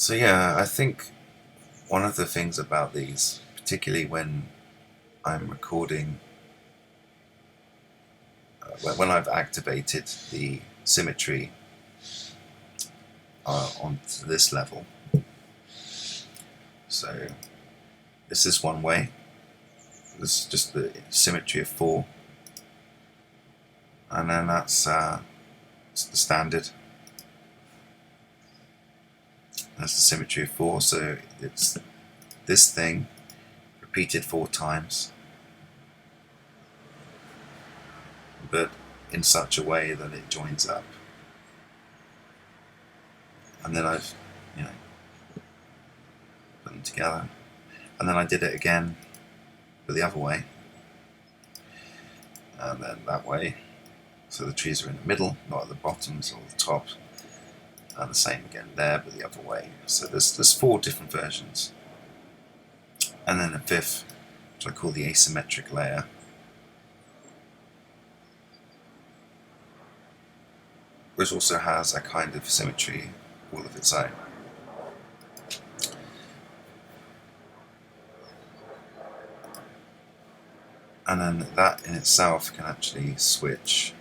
So yeah, I think one of the things about these, particularly when I'm recording, when I've activated the symmetry onto this level, so this is one way. This is just the symmetry of 4, and then that's the standard. That's the symmetry of 4, so it's this thing repeated 4 times, but in such a way that it joins up. And then I've, you know, put them together. And then I did it again but the other way, and then that way, so the trees are in the middle, not at the bottoms or the top, and the same again there but the other way. So there's 4 different versions, and then a 5th, which I call the asymmetric layer, which also has a kind of symmetry all of its own. And then that in itself can actually switch.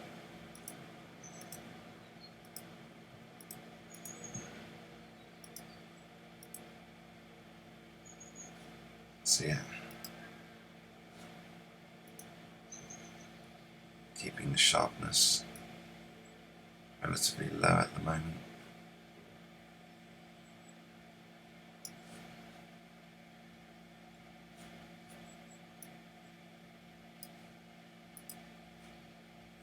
So yeah, keeping the sharpness relatively low at the moment.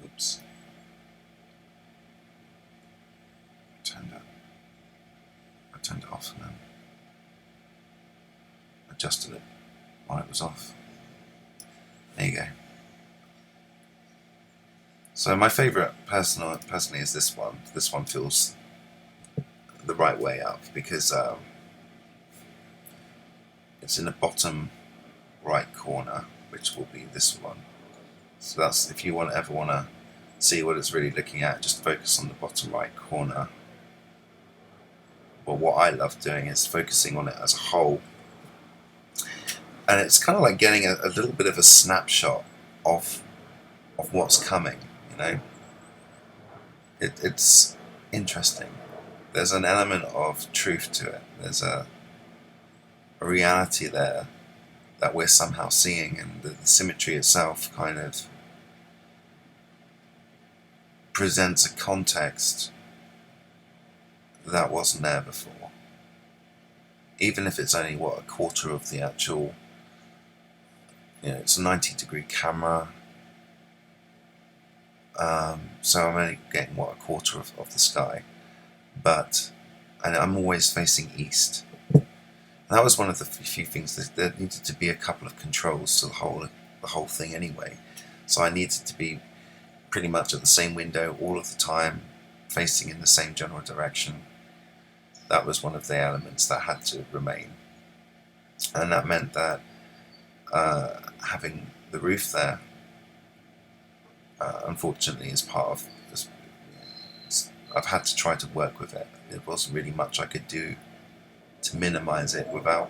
Oops. I turned it off and then adjusted it while it was off. There you go. So my favourite personally is this one. This one feels the right way up because it's in the bottom right corner, which will be this one. So that's, if you ever want to see what it's really looking at, just focus on the bottom right corner. But what I love doing is focusing on it as a whole, and it's kind of like getting a little bit of a snapshot of what's coming. You know, it's interesting. There's an element of truth to it. There's a reality there that we're somehow seeing, and the symmetry itself kind of presents a context that wasn't there before. Even if it's only, a quarter of the actual, it's a 90-degree camera, so I'm only getting, a quarter of the sky, and I'm always facing east. And that was one of the few things that there needed to be a couple of controls to the whole thing anyway. So I needed to be pretty much at the same window all of the time, facing in the same general direction. That was one of the elements that had to remain, and that meant that having the roof there, unfortunately, is part of this. I've had to try to work with it. There wasn't really much I could do to minimize it without,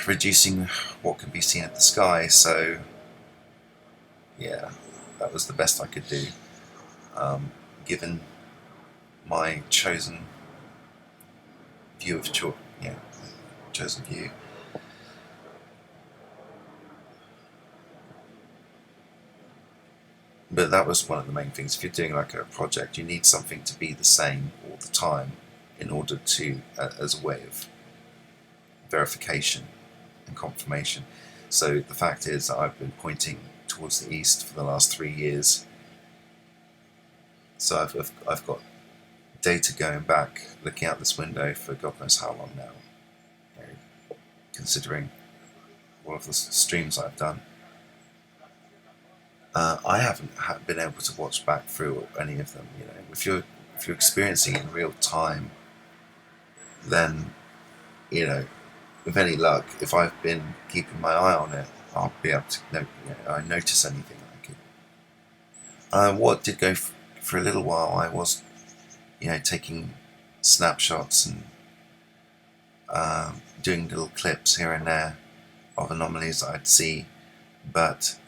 reducing what can be seen at the sky. So yeah, that was the best I could do, given my chosen view chosen view. But that was one of the main things. If you're doing like a project, you need something to be the same all the time in order to, as a way of verification and confirmation. So the fact is that I've been pointing towards the east for the last 3 years. So I've got data going back, looking out this window for God knows how long now, considering all of the streams I've done. I haven't been able to watch back through any of them. If you're experiencing it in real time, then with any luck, if I've been keeping my eye on it, I'll be able to I notice anything like it. What did go for a little while, I was taking snapshots and doing little clips here and there of anomalies that I'd see, but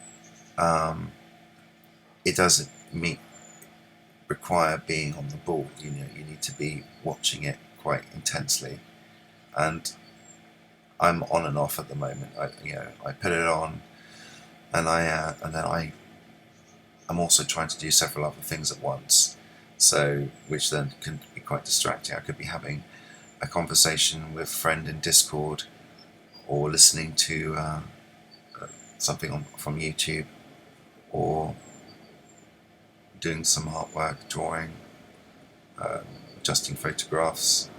it doesn't require being on the ball. You need to be watching it quite intensely, and I'm on and off at the moment. I put it on, and I'm also trying to do several other things at once, so which then can be quite distracting. I could be having a conversation with a friend in Discord, or listening to something from YouTube, or doing some artwork, drawing, adjusting photographs,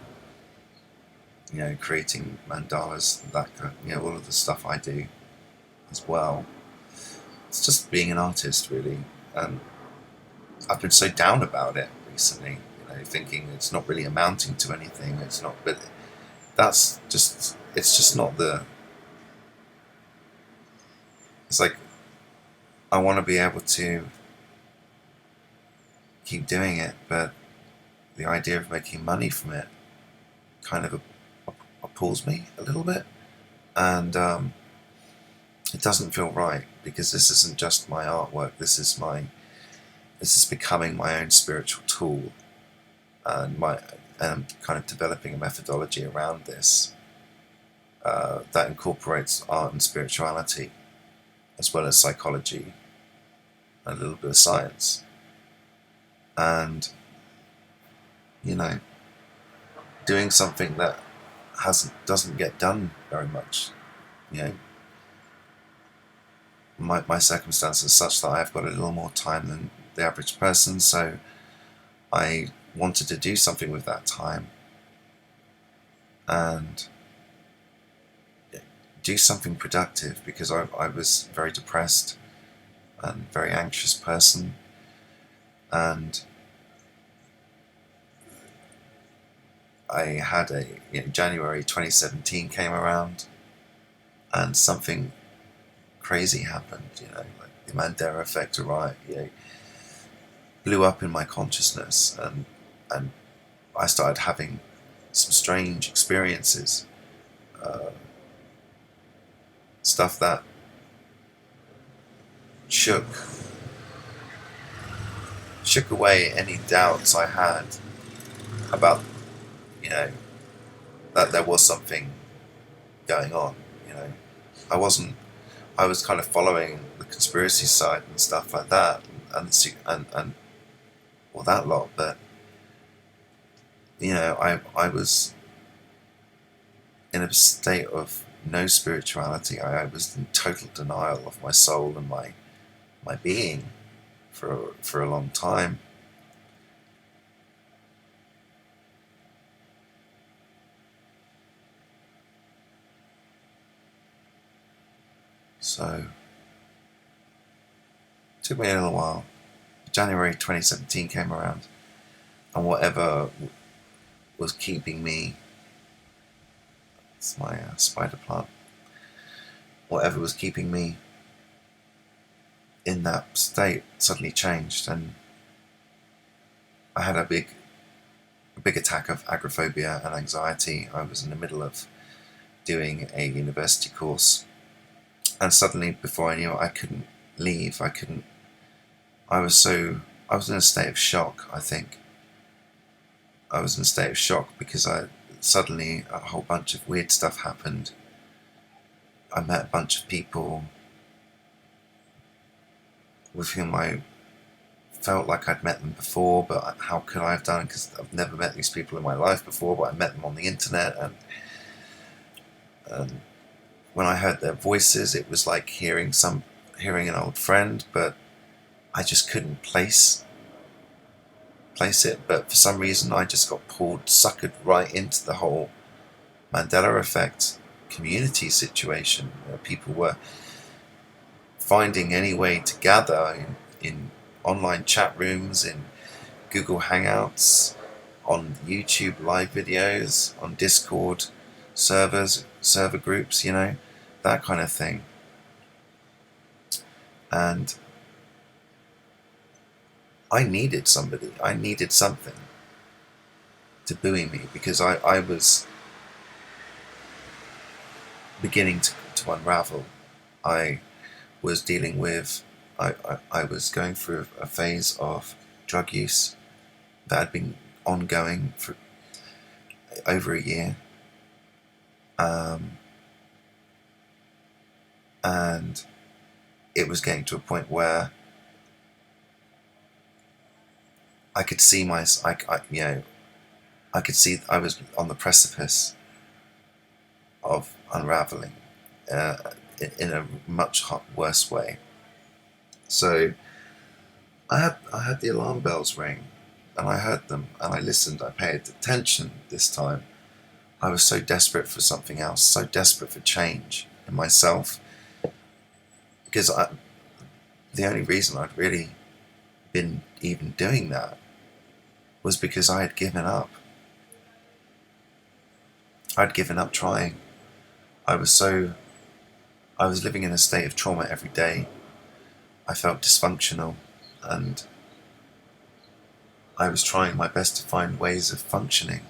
creating mandalas, that kind of, all of the stuff I do as well. It's just being an artist, really. And I've been so down about it recently, thinking it's not really amounting to anything. It's not, but it's just not it's like, I want to be able to keep doing it, but the idea of making money from it kind of appalls me a little bit, and it doesn't feel right, because this isn't just my artwork. This is becoming my own spiritual tool, and I'm kind of developing a methodology around this that incorporates art and spirituality, as well as psychology and a little bit of science. And doing something that doesn't get done very much. My circumstances are such that I've got a little more time than the average person, so I wanted to do something with that time and do something productive, because I was very depressed and very anxious person, and I had January 2017 came around, and something crazy happened. Like the Mandela effect arrived. Blew up in my consciousness, and I started having some strange experiences, stuff that shook away any doubts I had about that there was something going on. I was kind of following the conspiracy side and stuff like that, and all that lot, but I was in a state of no spirituality. I was in total denial of my soul and my being for a long time. So it took me a little while. January 2017 came around, and whatever was keeping me, it's my spider plant, whatever was keeping me in that state suddenly changed, and I had a big attack of agoraphobia and anxiety. I was in the middle of doing a university course, and suddenly, before I knew it, I couldn't leave. I was in a state of shock. I think I was in a state of shock because suddenly a whole bunch of weird stuff happened. I met a bunch of people with whom I felt like I'd met them before, but how could I have done it? Because I've never met these people in my life before, but I met them on the internet, and when I heard their voices, it was like hearing an old friend, but I just couldn't place it. But for some reason, I just got suckered right into the whole Mandela effect community situation, where people were finding any way to gather in online chat rooms, in Google Hangouts, on YouTube live videos, on Discord server groups, that kind of thing. And I needed something to buoy me, because I was beginning to unravel. I was dealing with, I was going through a phase of drug use that had been ongoing for over a year. And it was getting to a point where I could see I could see I was on the precipice of unraveling in a much worse way. So I had the alarm bells ring, and I heard them, and I listened. I paid attention this time. I was so desperate for something else, so desperate for change in myself, because the only reason I'd really been even doing that was because I had given up. I'd given up trying. I was living in a state of trauma every day. I felt dysfunctional, and I was trying my best to find ways of functioning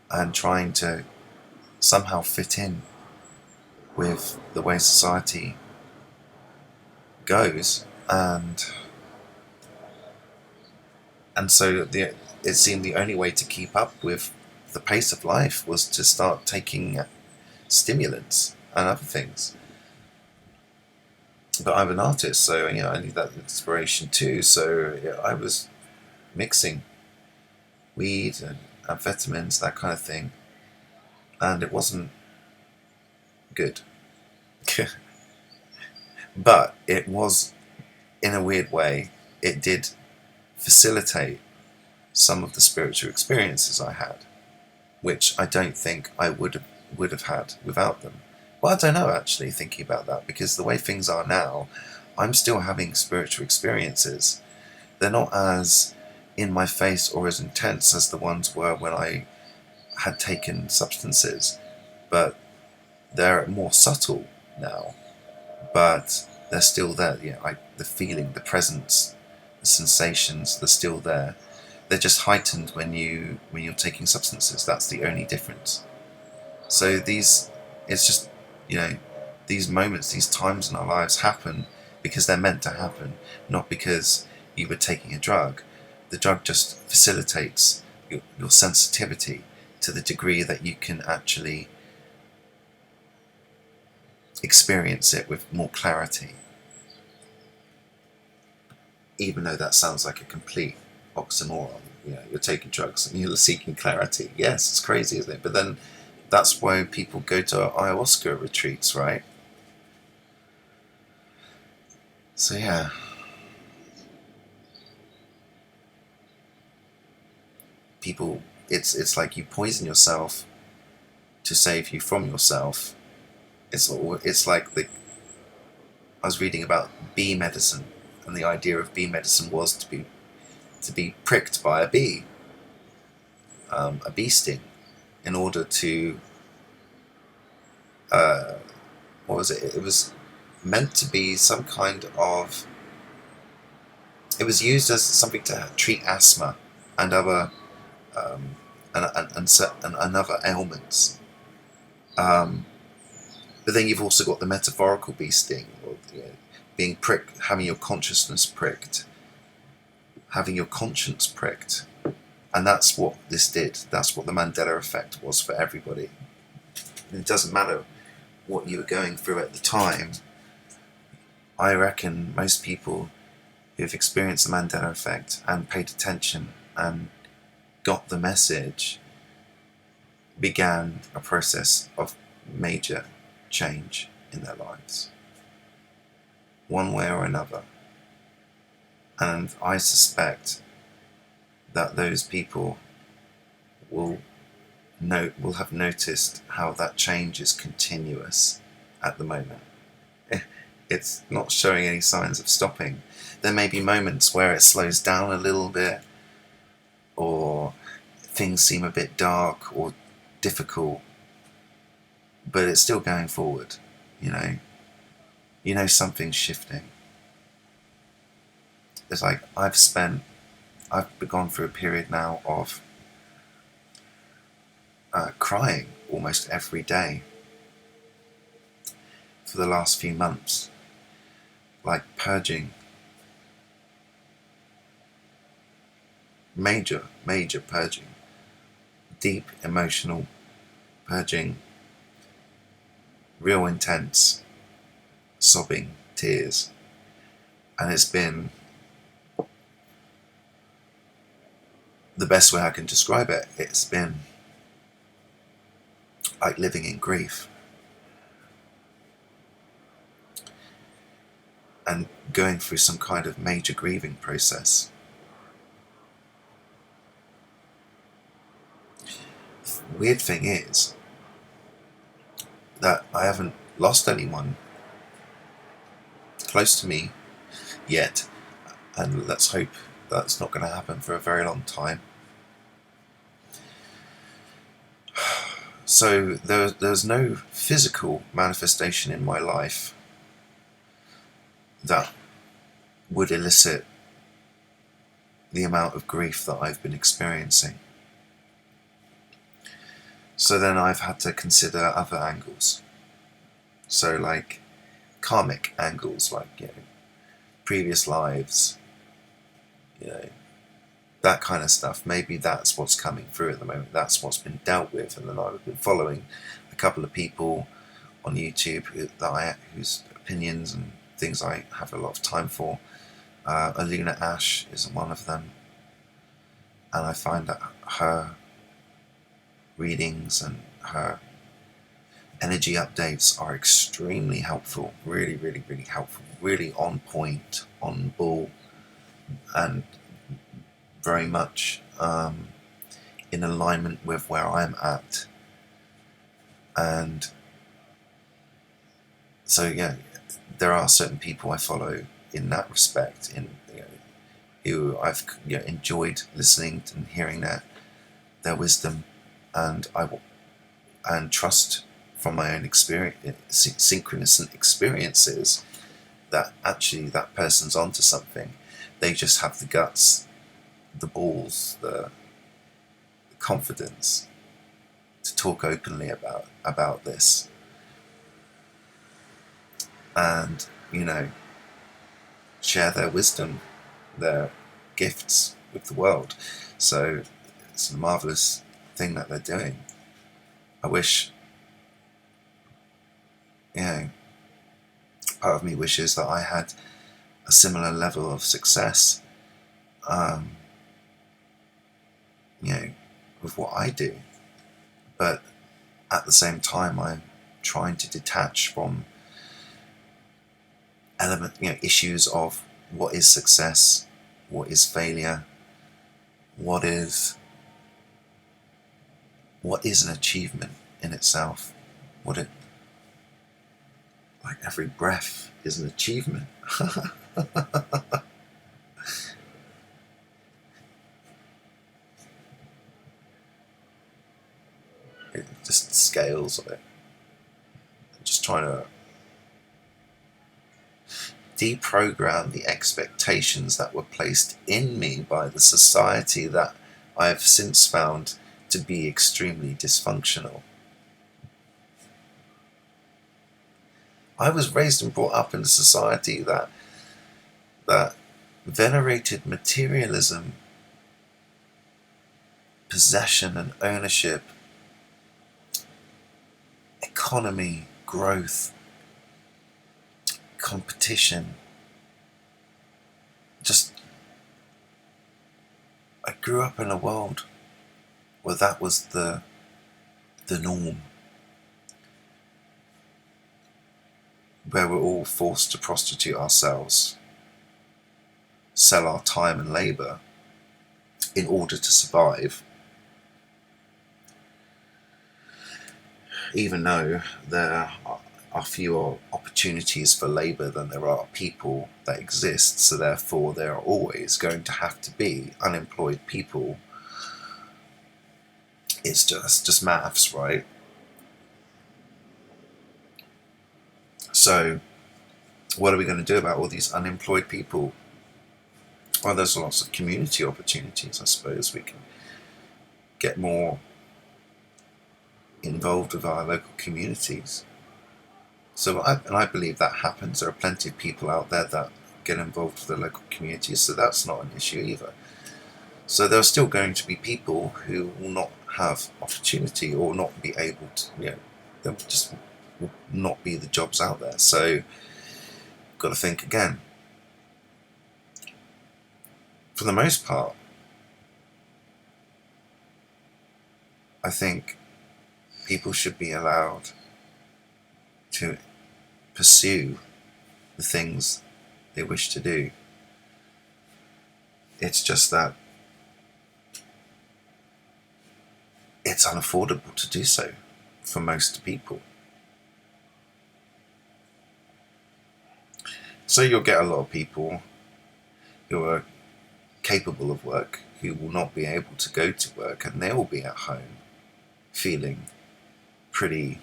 and trying to somehow fit in with the way society goes, and so it seemed the only way to keep up with the pace of life was to start taking stimulants and other things. But I'm an artist, so I need that inspiration too. So I was mixing weed and amphetamines, that kind of thing, and it wasn't good. But it was, in a weird way, it did facilitate some of the spiritual experiences I had, which I don't think I would have had without them. Well, I don't know, actually, thinking about that, because the way things are now, I'm still having spiritual experiences. They're not as in my face or as intense as the ones were when I had taken substances, but they're more subtle now. But they're still there. The feeling, the presence, the sensations, they're still there. They're just heightened when you're taking substances. That's the only difference. So it's just, these moments, these times in our lives happen because they're meant to happen, not because you were taking a drug. The drug just facilitates your sensitivity to the degree that you can actually experience it with more clarity. Even though that sounds like a complete oxymoron. You're taking drugs and you're seeking clarity. Yes, it's crazy, isn't it? But then that's why people go to ayahuasca retreats, right? So yeah. People, it's like you poison yourself to save you from yourself. It's like I was reading about bee medicine, and the idea of bee medicine was to be pricked by a bee sting, in order to what was it? It was meant to be some kind of. It was used as something to treat asthma and other and other ailments. But then you've also got the metaphorical bee sting, or being pricked, having your consciousness pricked, having your conscience pricked. And that's what this did. That's what the Mandela effect was for everybody. And it doesn't matter what you were going through at the time. I reckon most people who've experienced the Mandela effect and paid attention and got the message began a process of major change in their lives, one way or another. And I suspect that those people will have noticed how that change is continuous at the moment. It's not showing any signs of stopping. There may be moments where it slows down a little bit, or things seem a bit dark or difficult, but it's still going forward. Something's shifting. It's like I've gone through a period now of crying almost every day for the last few months, like purging, major purging, deep emotional purging, real intense sobbing, tears. And it's been the best way I can describe it. It's been like living in grief and going through some kind of major grieving process. The weird thing is that I haven't lost anyone close to me yet, and let's hope that's not going to happen for a very long time. So there's no physical manifestation in my life that would elicit the amount of grief that I've been experiencing. So then I've had to consider other angles. So like karmic angles, like, previous lives, that kind of stuff. Maybe that's what's coming through at the moment. That's what's been dealt with. And then I've been following a couple of people on YouTube whose opinions and things I have a lot of time for. Aluna Ash is one of them, and I find that her readings and her energy updates are extremely helpful, really, really, really helpful, really on point, on ball, and very much in alignment with where I'm at. And so there are certain people I follow in that respect, who I've enjoyed listening and hearing their wisdom, and trust from my own experience, synchronous experiences, that actually that person's onto something. They just have the guts, the balls, the confidence to talk openly about this, and share their wisdom, their gifts with the world. So it's a marvelous thing that they're doing. I wish, part of me wishes that I had a similar level of success, with what I do. But at the same time, I'm trying to detach from issues of what is success, what is failure, what is an achievement in itself. Like every breath is an achievement. It just scales of it. I'm just trying to deprogram the expectations that were placed in me by the society that I have since found to be extremely dysfunctional. I was raised and brought up in a society that venerated materialism, possession and ownership, economy, growth, competition. I grew up in a world where that was the norm, where we're all forced to prostitute ourselves, sell our time and labour in order to survive, even though there are fewer opportunities for labour than there are people that exist. So therefore there are always going to have to be unemployed people. It's just maths, right? So what are we going to do about all these unemployed people? Well, there's lots of community opportunities. I suppose we can get more involved with our local communities. So I believe that happens. There are plenty of people out there that get involved with the local communities, so that's not an issue either. So there are still going to be people who will not have opportunity or not be able to, there just will not be the jobs out there. So you've got to think again. For the most part, I think people should be allowed to pursue the things they wish to do. It's just that it's unaffordable to do so for most people. So you'll get a lot of people who are capable of work who will not be able to go to work, and they will be at home feeling pretty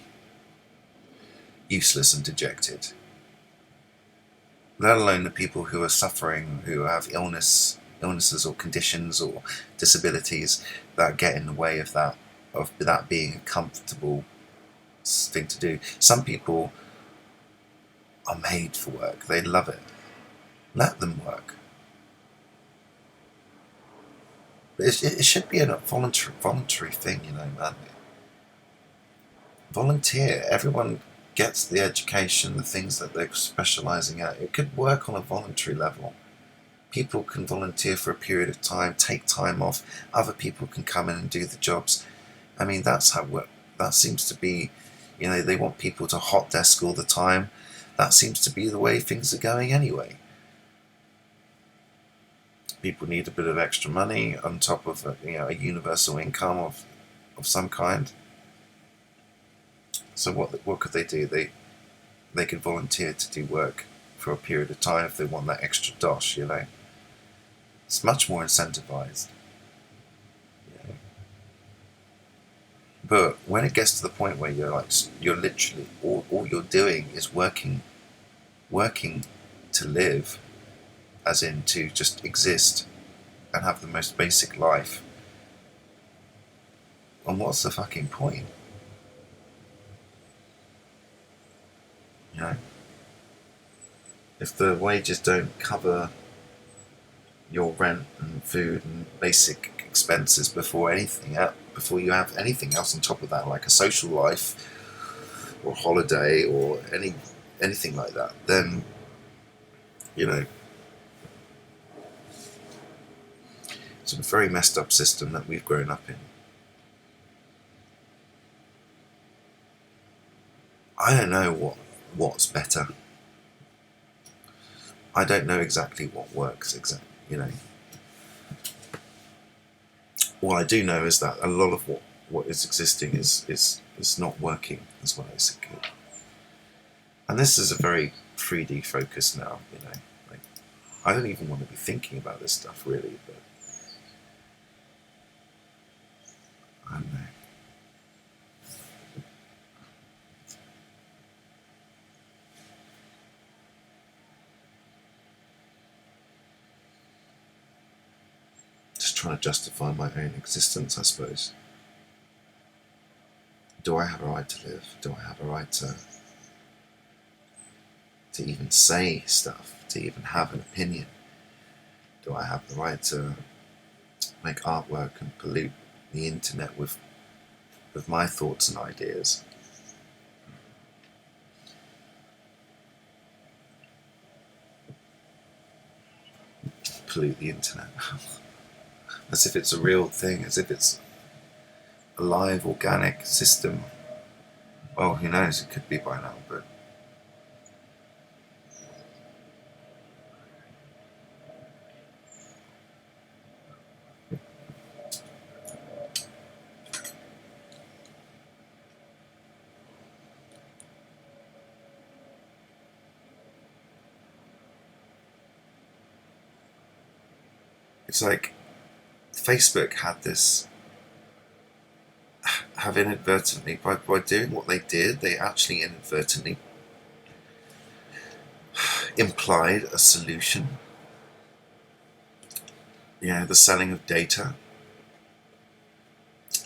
useless and dejected. Let alone the people who are suffering, who have illnesses or conditions or disabilities that get in the way of that being a comfortable thing to do. Some people are made for work. They love it. Let them work. But it should be a voluntary thing, man. Volunteer. Everyone gets the education, the things that they're specialising at. It could work on a voluntary level. People can volunteer for a period of time, take time off. Other people can come in and do the jobs. I mean, that seems to be, they want people to hot desk all the time. That seems to be the way things are going anyway. People need a bit of extra money on top of a universal income of some kind. So what could they do? They could volunteer to do work for a period of time if they want that extra dosh, It's much more incentivized. But when it gets to the point where you're literally all you're doing is working to live, as in to just exist and have the most basic life, and what's the fucking point? If the wages don't cover your rent and food and basic expenses before you have anything else on top of that, like a social life or holiday or anything like that, then it's a very messed up system that we've grown up in. I don't know what's better. I don't know exactly what works All I do know is that a lot of what is existing is not working as well as it could. And this is a very 3D focus now, Like, I don't even want to be thinking about this stuff really, but I don't know. Just trying to justify my own existence, I suppose. Do I have a right to live? Do I have a right to even say stuff, to even have an opinion? Do I have the right to make artwork and pollute the internet with my thoughts and ideas? Pollute the internet. As if it's a real thing, as if it's a live, organic system. Well, who knows, it could be by now, but it's like Facebook have inadvertently, by doing what they did, they actually inadvertently implied a solution. The selling of data,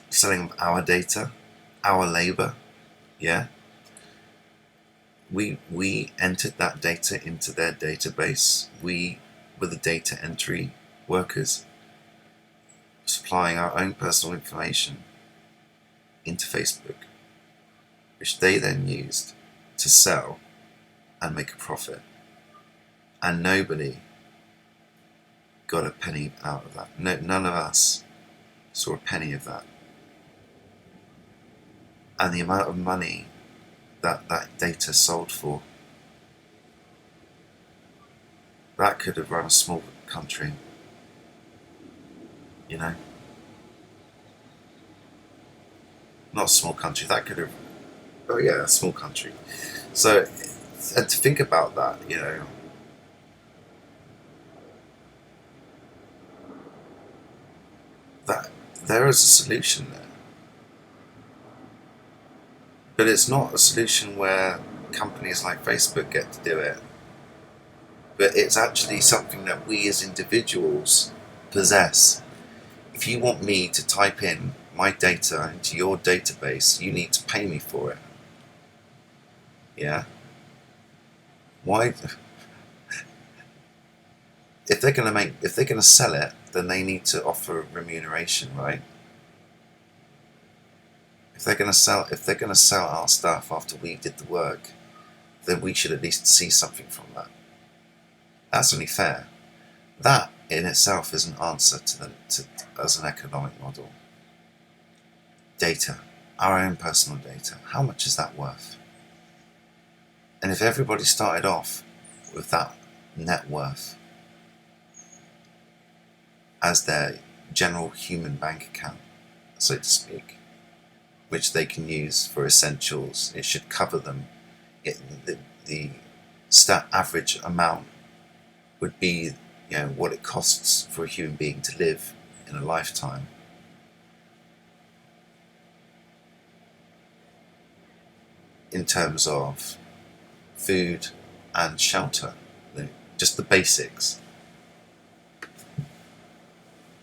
selling of our data, our labour, yeah, we entered that data into their database. We were the data entry workers, supplying our own personal information into Facebook, which they then used to sell and make a profit. And nobody got a penny out of that. No, none of us saw a penny of that. And the amount of money that data sold for, that could have run a small country, you know. Not a small country, that could have, oh yeah, a small country. So, and to think about that, you know, that there is a solution there. But it's not a solution where companies like Facebook get to do it. But it's actually something that we as individuals possess. If you want me to type in my data into your database, you need to pay me for it. Yeah? Why? If they're gonna sell it, then they need to offer remuneration, right? If they're gonna sell our stuff after we did the work, then we should at least see something from that. That's only fair. That in itself is an answer as an economic model. Data, our own personal data. How much is that worth? And if everybody started off with that net worth as their general human bank account, so to speak, which they can use for essentials, it should cover them. The average amount would be, you know, what it costs for a human being to live in a lifetime. In terms of food and shelter, just the basics.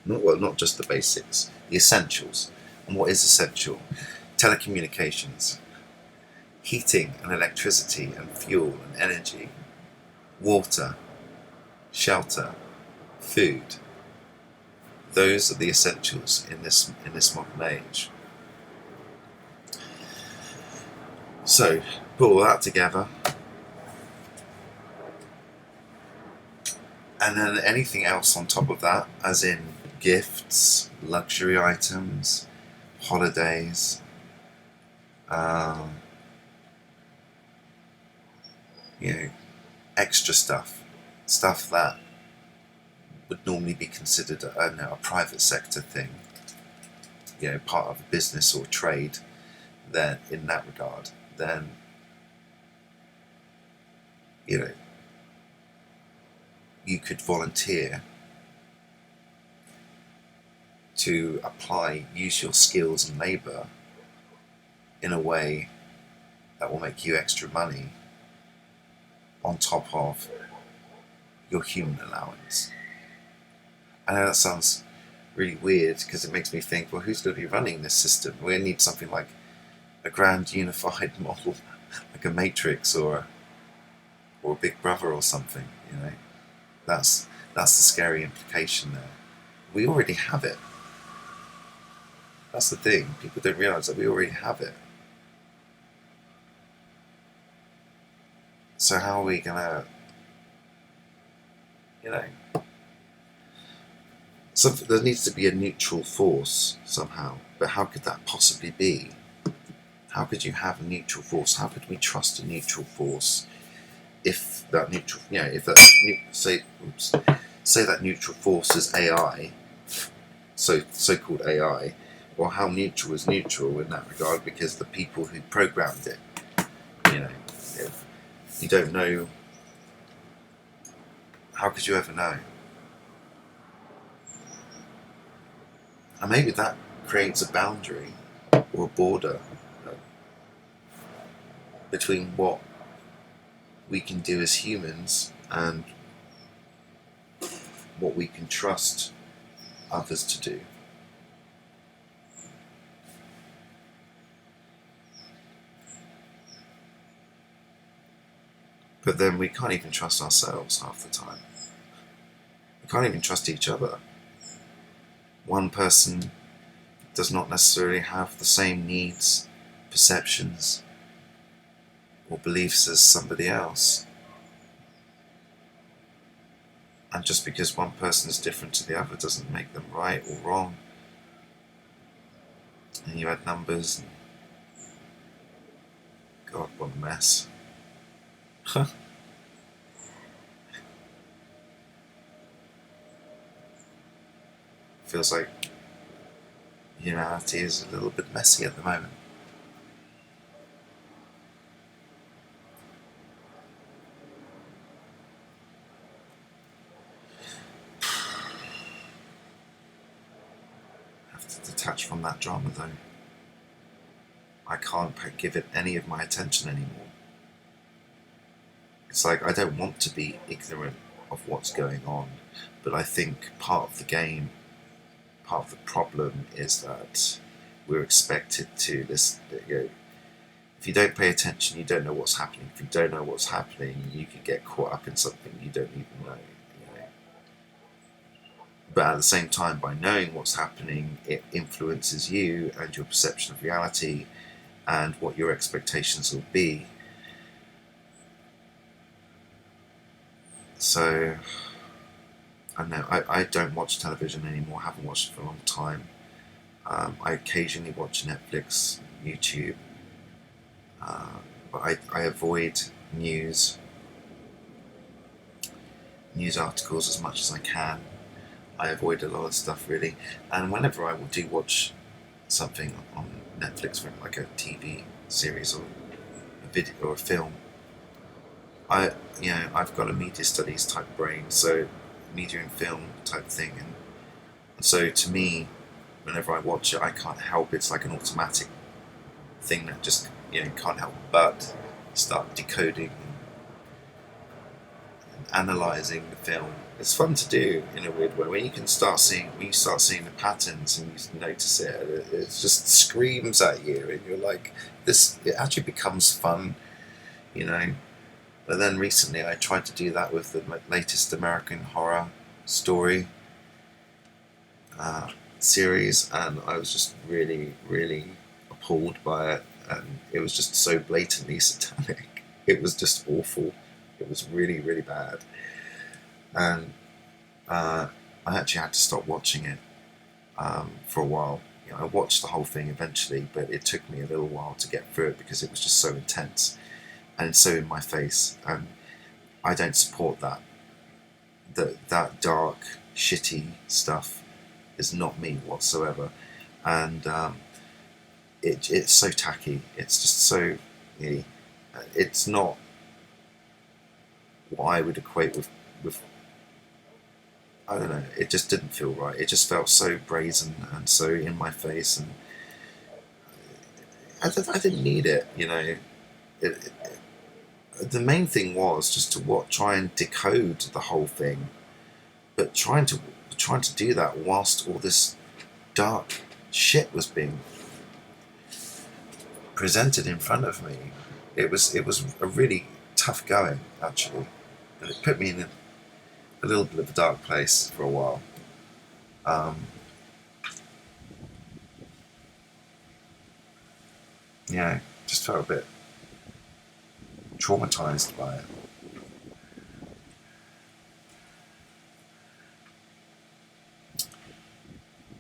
Not just the basics, the essentials. And what is essential? Telecommunications, heating and electricity and fuel and energy, water, shelter, food. Those are the essentials in this modern age. So put all that together, and then anything else on top of that, as in gifts, luxury items, holidays, you know, extra stuff that would normally be considered a private sector thing, you know, part of a business or trade. Then in that regard, then, you know, you could volunteer to use your skills and labour in a way that will make you extra money on top of your human allowance. I know that sounds really weird because it makes me think, well, who's going to be running this system? We need something like a grand unified model, like a Matrix or a Big Brother or something, you know. That's the scary implication there. We already have it. That's the thing. People don't realise that we already have it. So how are we gonna, you know? So there needs to be a neutral force somehow. But how could that possibly be? How could you have a neutral force? How could we trust a neutral force if that neutral, you know, if that say that neutral force is AI, so-called AI, well, how neutral is neutral in that regard? Because the people who programmed it, you know, if you don't know, how could you ever know? And maybe that creates a boundary or a border between what we can do as humans and what we can trust others to do. But then we can't even trust ourselves half the time. We can't even trust each other. One person does not necessarily have the same needs, perceptions, or beliefs as somebody else. And just because one person is different to the other doesn't make them right or wrong. And you add numbers, and God, what a mess. Feels like humanity is a little bit messy at the moment. I have to detach from that drama though. I can't give it any of my attention anymore. It's like I don't want to be ignorant of what's going on, but I think part of the game, part of the problem is that we're expected to listen. If you don't pay attention, you don't know what's happening. If you don't know what's happening, you can get caught up in something you don't even know. But at the same time, by knowing what's happening, it influences you and your perception of reality and what your expectations will be. So, I don't know, I don't watch television anymore, I haven't watched it for a long time. I occasionally watch Netflix, YouTube, but I avoid news articles as much as I can. I avoid a lot of stuff really, and whenever I do watch something on Netflix, like a TV series or a video or a film, I've got a media studies type brain, so media and film type thing, and so to me, whenever I watch it, I can't help. It's like an automatic thing that just can't help but start decoding and analysing the film. It's fun to do in a weird way when you start seeing the patterns and you notice it. It just screams at you, and you're like, this. It actually becomes fun, But then recently, I tried to do that with the latest American Horror Story series, and I was just really, really appalled by it, and it was just so blatantly satanic. It was just awful. It was really, really bad, and I actually had to stop watching it for a while. I watched the whole thing eventually, but it took me a little while to get through it because it was just so intense and so in my face, and I don't support that. That dark, shitty stuff is not me whatsoever, and it's so tacky. It's just so, it's not what I would equate with. I don't know. It just didn't feel right. It just felt so brazen and so in my face, and I didn't need it. The main thing was just to try and decode the whole thing, but trying to do that whilst all this dark shit was being presented in front of me. It was a really tough going, actually, and it put me in a little bit of a dark place for a while. Just felt a bit traumatized by it.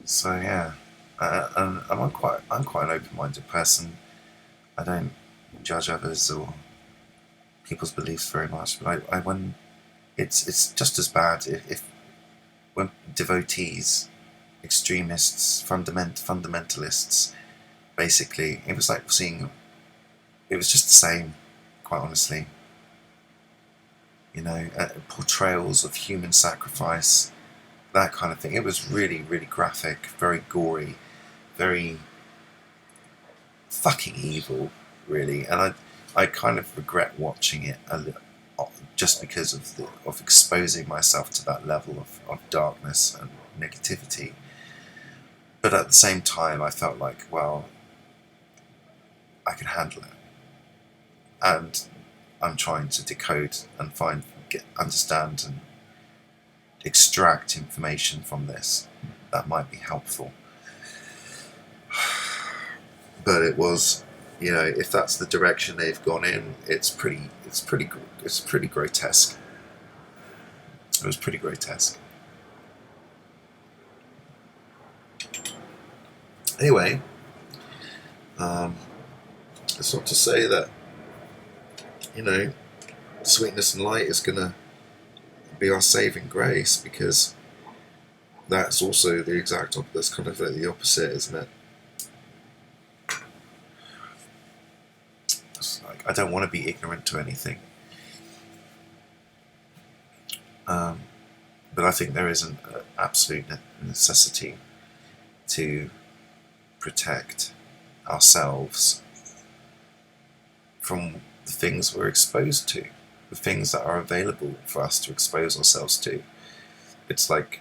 So yeah, and I'm quite an open-minded person. I don't judge others or people's beliefs very much, but I when it's just as bad if when devotees, extremists, fundamentalists, basically, it was like seeing. It was just the same, quite honestly. Portrayals of human sacrifice, that kind of thing. It was really, really graphic, very gory, very fucking evil, really. And I kind of regret watching it just because of exposing myself to that level of darkness and negativity. But at the same time, I felt like, well, I can handle it. And I'm trying to decode and understand and extract information from this that might be helpful. But it was, if that's the direction they've gone in, it's pretty grotesque. It was pretty grotesque. Anyway, it's not to say that sweetness and light is going to be our saving grace, because that's also the exact opposite. That's kind of like the opposite, isn't it? It's like, I don't want to be ignorant to anything, but I think there is an absolute necessity to protect ourselves from the things we're exposed to, the things that are available for us to expose ourselves to. It's like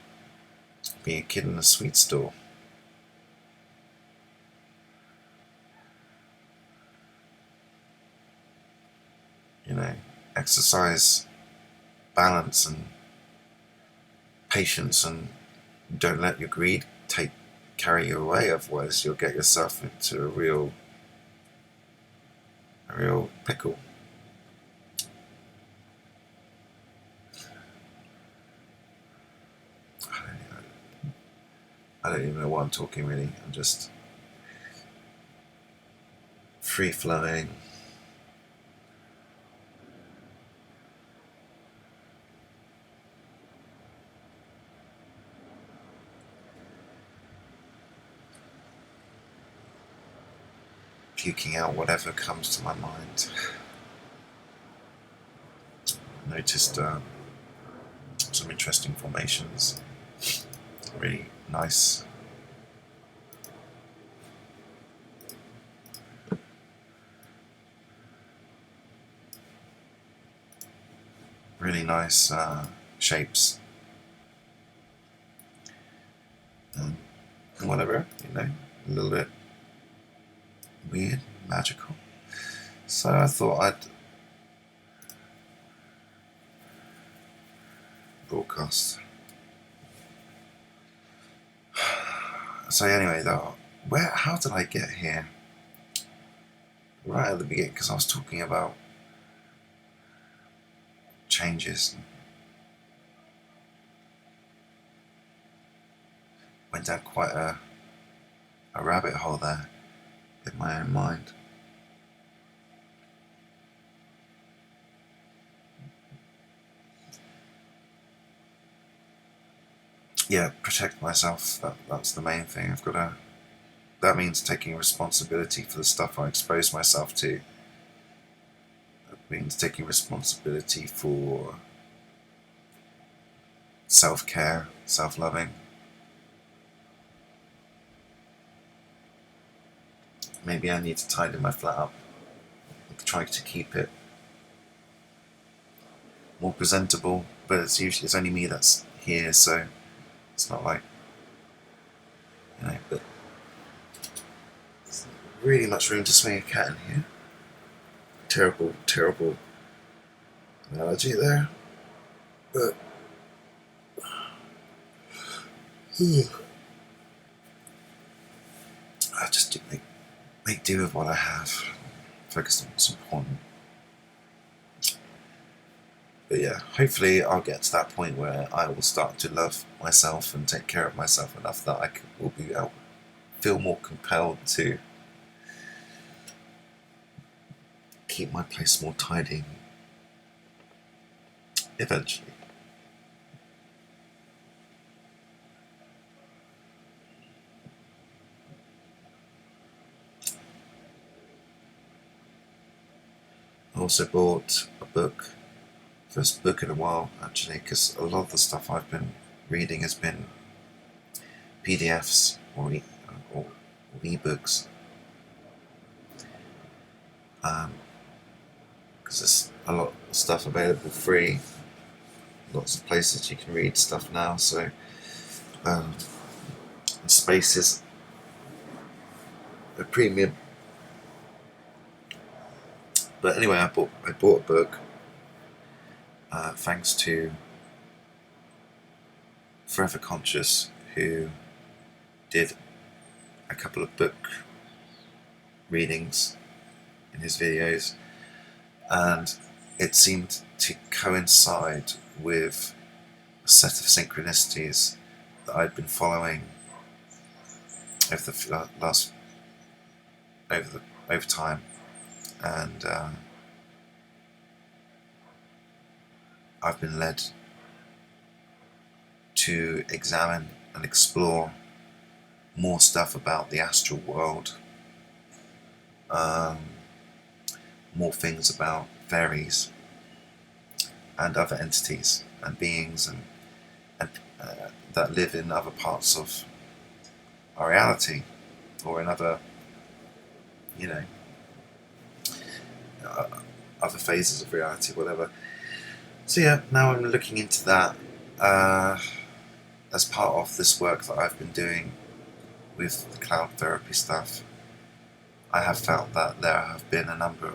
being a kid in a sweet store. Exercise balance and patience, and don't let your greed carry you away, otherwise you'll get yourself into a real pickle. I don't even know why I'm talking, really. I'm just free flowing. Puking out whatever comes to my mind. I noticed some interesting formations. Really nice. Really nice shapes. And whatever, a little bit weird, magical. So I thought I'd broadcast. So anyway, though, how did I get here? Right at the beginning, because I was talking about changes. Went down quite a rabbit hole there in my own mind. Yeah, protect myself. That's the main thing. That means taking responsibility for the stuff I expose myself to. That means taking responsibility for self-care, self-loving. Maybe I need to tidy my flat up. Try to keep it more presentable, but it's only me that's here, so it's not like, but there's really much room to swing a cat in here. Terrible analogy there, but I just do make do with what I have. Focus on what's important. But yeah, hopefully I'll get to that point where I will start to love myself and take care of myself enough that I will feel more compelled to keep my place more tidy eventually. I also bought a book, first book in a while actually, because a lot of the stuff I've been reading has been PDFs or ebooks. Because there's a lot of stuff available free, lots of places you can read stuff now, so space is a premium. But anyway, I bought a book thanks to Forever Conscious, who did a couple of book readings in his videos, and it seemed to coincide with a set of synchronicities that I'd been following over the last over time, and I've been led to examine and explore more stuff about the astral world, more things about fairies and other entities and beings and that live in other parts of our reality, or in other, other phases of reality, whatever. So yeah, now I'm looking into that as part of this work that I've been doing with the cloud therapy stuff. I have felt that there have been a number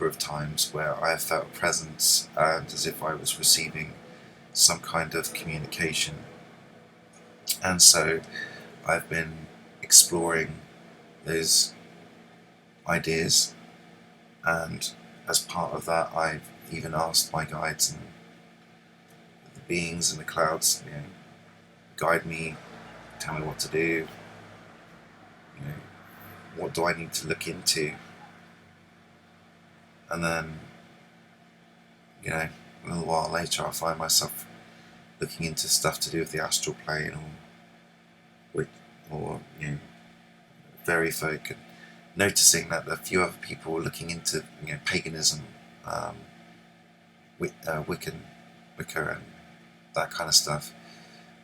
of times where I have felt a presence, and as if I was receiving some kind of communication. And so I've been exploring those ideas, and as part of that, I've even asked my guides and the beings in the clouds, guide me, tell me what to do, what do I need to look into. And then, a little while later, I find myself looking into stuff to do with the astral plane, or fairy folk, and noticing that a few other people were looking into paganism, Wicca, and that kind of stuff.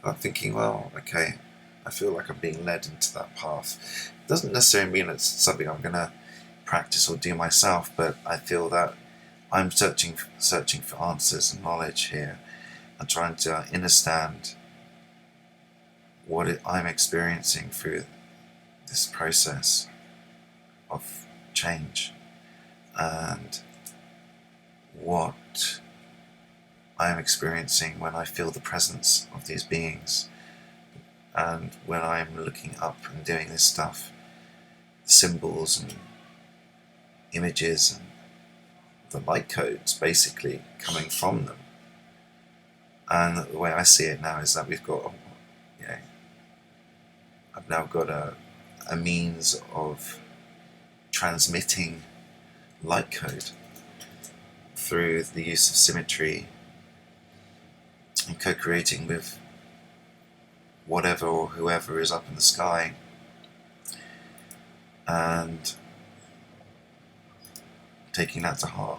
And I'm thinking, well, okay, I feel like I'm being led into that path. It doesn't necessarily mean it's something I'm going to practice or do myself, but I feel that I'm searching for answers and knowledge here, and trying to understand what I'm experiencing through this process of change, and what I'm experiencing when I feel the presence of these beings, and when I'm looking up and doing this stuff, symbols and images and the light codes basically coming from them. And the way I see it now is that we've got, I've now got a means of transmitting light code through the use of symmetry and co-creating with whatever or whoever is up in the sky, and taking that to heart.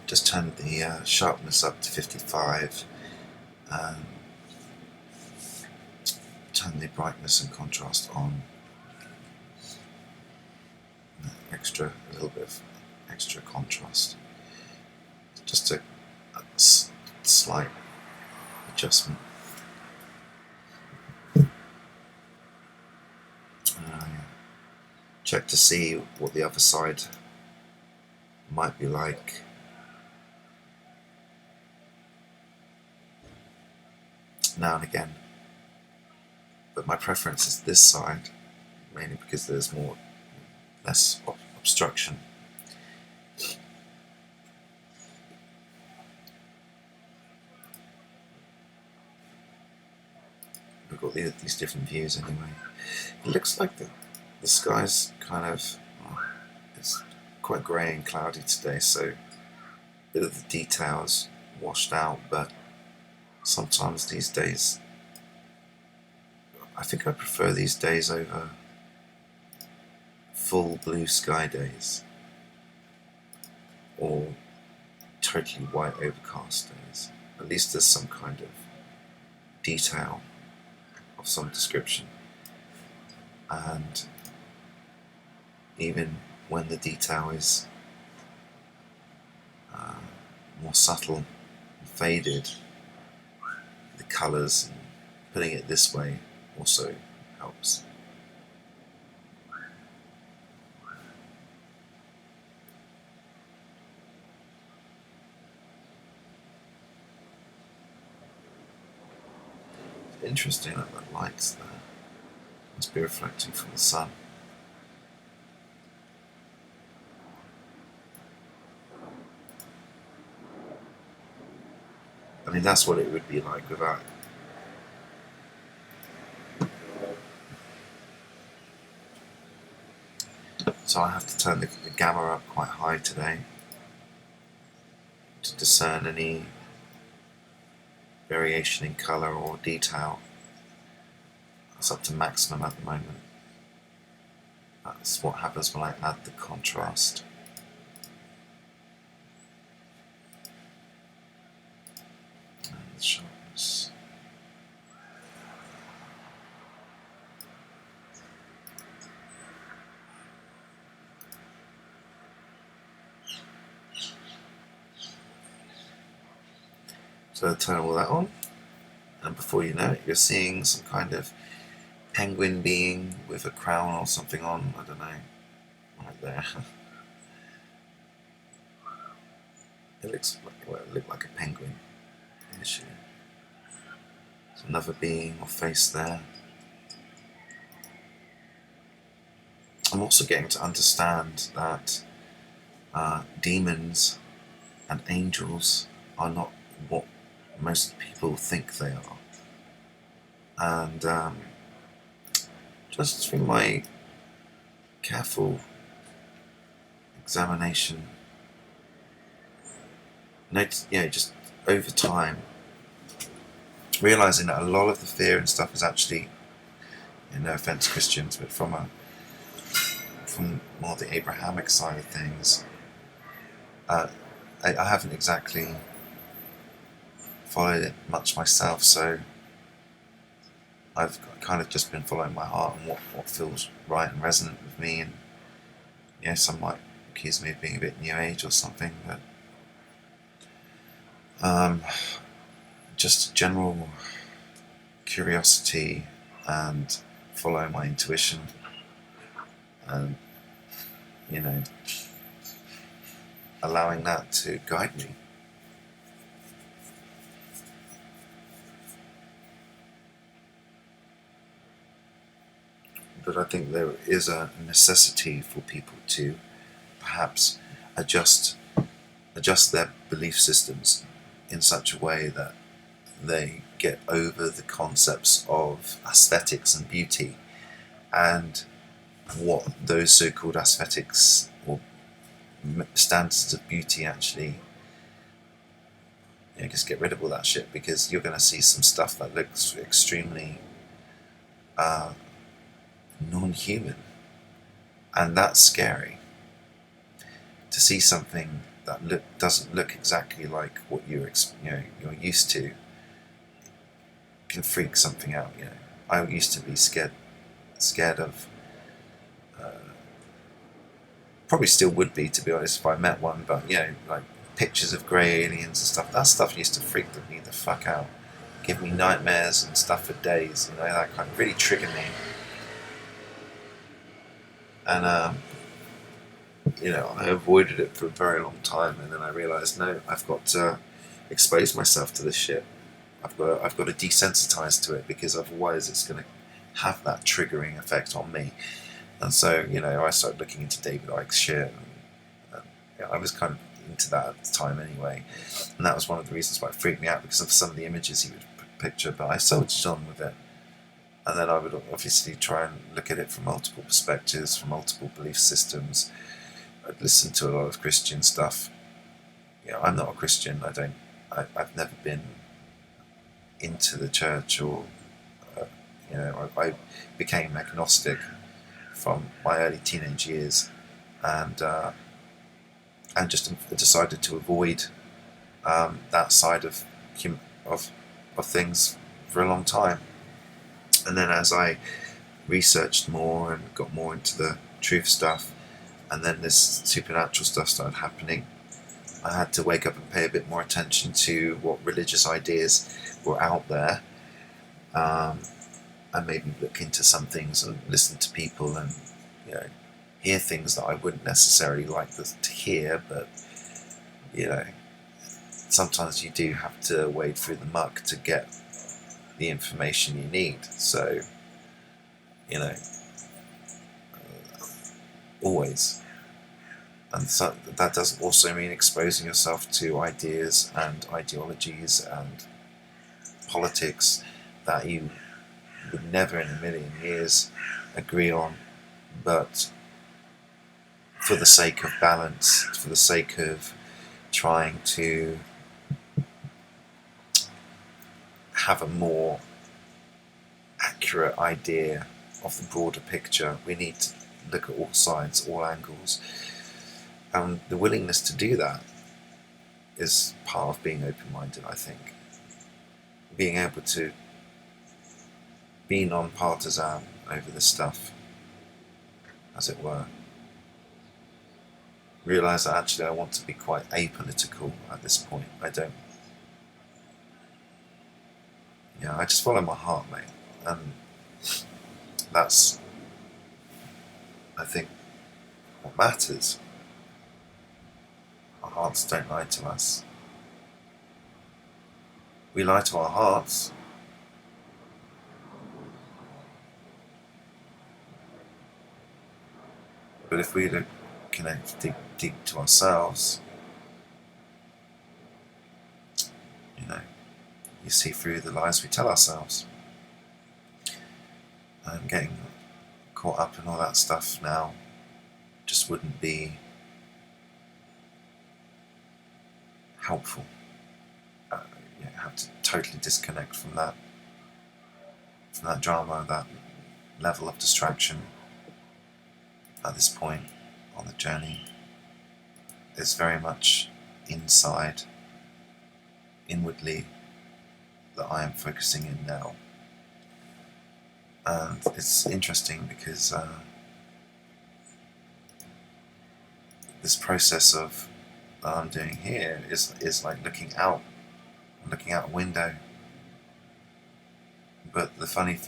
Just turned the sharpness up to 55, and turn the brightness and contrast on. A little bit of extra contrast. Just a slight adjustment. Check to see what the other side might be like. Now and again, but my preference is this side, mainly because there's less obstruction. We've got these different views anyway. It looks like the sky's kind of, it's quite grey and cloudy today, so a bit of the details washed out, but sometimes these days, I think I prefer these days over full blue sky days, or totally white overcast days. At least there's some kind of detail of some description, and even when the detail is more subtle and faded, the colours and putting it this way also helps. It's interesting that the light's there must be reflecting from the sun. I mean, that's what it would be like without it. So I have to turn the gamma up quite high today to discern any variation in colour or detail. It's up to maximum at the moment. That's what happens when I add the contrast. And the sharpness. So turn all that on, and before you know it, you're seeing some kind of penguin being with a crown or something on, I don't know, right there. It looks like, well, it looked like a penguin initially. There's another being or face there. I'm also getting to understand that demons and angels are not what most people think they are. And just through my careful examination, just over time, realizing that a lot of the fear and stuff is actually, no offense Christians, but from more the Abrahamic side of things. I haven't exactly followed it much myself, so I've kind of just been following my heart and what feels right and resonant with me. And some might accuse me of being a bit new age or something, but just general curiosity and follow my intuition, and allowing that to guide me. But I think there is a necessity for people to perhaps adjust their belief systems in such a way that they get over the concepts of aesthetics and beauty and what those so-called aesthetics or standards of beauty actually, just get rid of all that shit, because you're going to see some stuff that looks extremely non-human, and that's scary. To see something that doesn't look exactly like what you're used to can freak something out. I used to be scared of, probably still would be, to be honest, if I met one, but like pictures of grey aliens and stuff, that stuff used to freak me the fuck out, give me nightmares and stuff for days, that kind of really triggered me. And I avoided it for a very long time, and then I realised, no, I've got to expose myself to this shit. I've got to desensitize to it, because otherwise it's going to have that triggering effect on me. And so, I started looking into David Icke's shit, and I was kind of into that at the time anyway, and that was one of the reasons why it freaked me out, because of some of the images he would picture. But I soldiered on with it, and then I would obviously try and look at it from multiple perspectives, from multiple belief systems. I'd listen to a lot of Christian stuff. I'm not a Christian. I've never been into the church, or I became agnostic from my early teenage years, and just decided to avoid that side of things for a long time. And then as I researched more and got more into the truth stuff, and then this supernatural stuff started happening, I had to wake up and pay a bit more attention to what religious ideas were out there, and maybe look into some things and listen to people and, you know, hear things that I wouldn't necessarily like to hear, but, you know, sometimes you do have to wade through the muck to get the information you need. So, you know, always. And so that doesn't also mean exposing yourself to ideas and ideologies and politics that you would never in a million years agree on, but for the sake of balance, for the sake of trying to have a more accurate idea of the broader picture, we need to look at all sides, all angles. And the willingness to do that is part of being open-minded, I think. Being able to be non-partisan over this stuff, as it were. Realise that actually I want to be quite apolitical at this point. I don't. Yeah, I just follow my heart, mate. And that's, I think, what matters. Our hearts don't lie to us. We lie to our hearts. But if we don't connect deep to ourselves, you know, you see through the lies we tell ourselves. And getting caught up in all that stuff now just wouldn't be helpful. You have to totally disconnect from that drama, that level of distraction. At this point on the journey, it's very much inside, inwardly, that I am focusing in now. And it's interesting because this process of that I'm doing here is like looking out a window. But the funny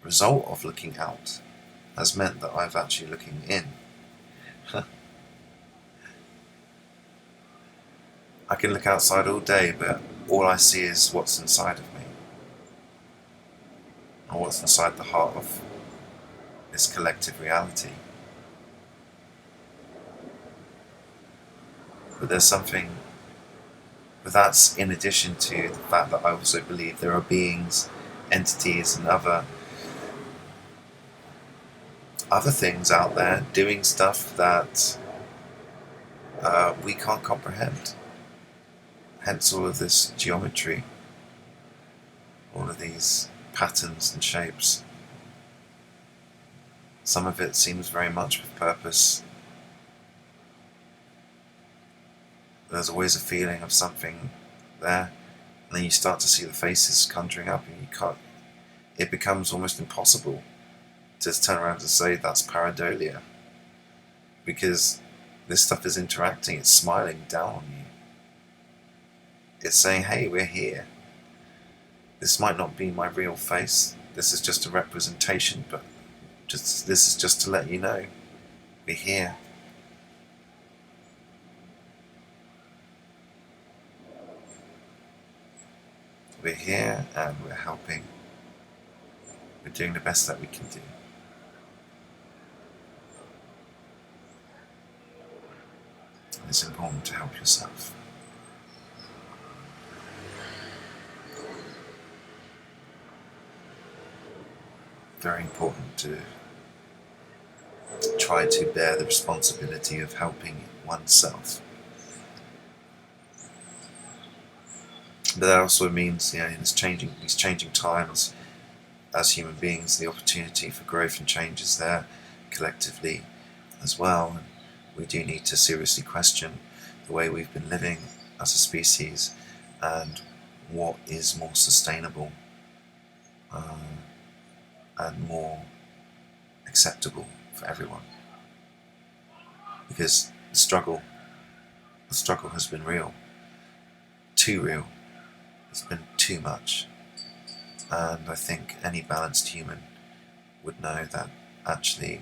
result of looking out has meant that I've actually looking in. I can look outside all day, but all I see is what's inside of me, and what's inside the heart of this collective reality. But there's something, but that's in addition to the fact that I also believe there are beings, entities, and other things out there doing stuff that we can't comprehend. Hence all of this geometry, all of these patterns and shapes. Some of it seems very much with purpose. There's always a feeling of something there, and then you start to see the faces conjuring up, and it becomes almost impossible to turn around and say that's pareidolia, because this stuff is interacting, it's smiling down on you. It's saying, hey, we're here. This might not be my real face, this is just a representation, but this is just to let you know, we're here. We're here and we're helping. We're doing the best that we can do. And it's important to help yourself. Very important to try to bear the responsibility of helping oneself. But that also means, in these changing times, as human beings, the opportunity for growth and change is there collectively as well. And we do need to seriously question the way we've been living as a species, and what is more sustainable and more acceptable for everyone. Because the struggle has been real, too real. It's been too much, and I think any balanced human would know that actually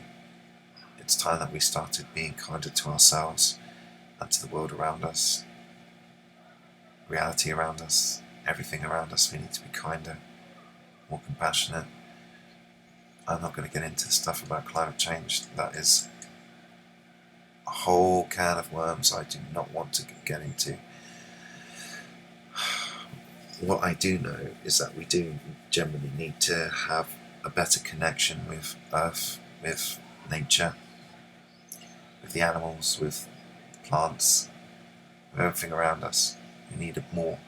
it's time that we started being kinder to ourselves and to the world around us, reality around us, everything around us. We need to be kinder, more compassionate. I'm not going to get into stuff about climate change. That is a whole can of worms I do not want to get into. What I do know is that we do generally need to have a better connection with Earth, with nature, with the animals, with plants, with everything around us. We need more.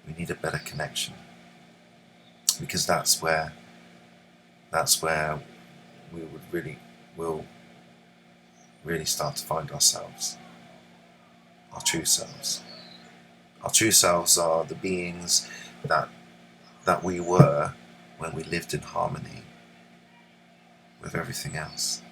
We need a better connection, because that's where we will really start to find ourselves, our true selves. Our true selves are the beings that we were when we lived in harmony with everything else.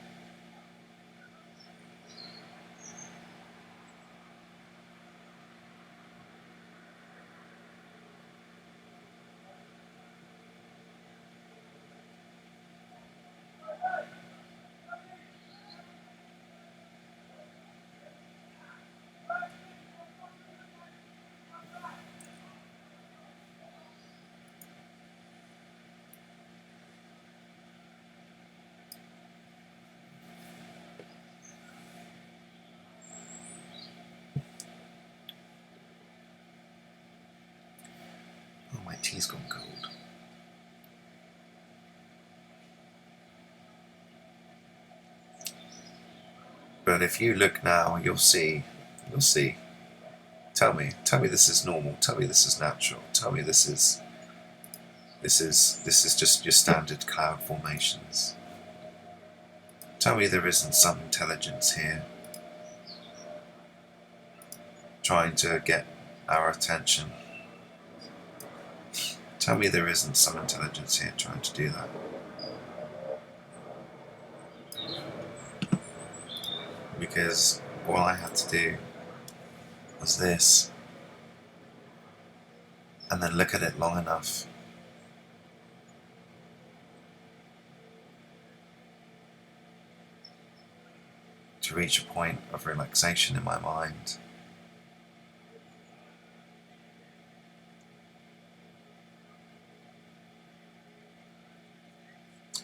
Oh, my tea's gone cold. But if you look now, you'll see. Tell me this is normal. Tell me this is natural. Tell me this is just your standard cloud formations. Tell me there isn't some intelligence here trying to get our attention. Tell me there isn't some intelligence here trying to do that. Because all I had to do was this, and then look at it long enough to reach a point of relaxation in my mind.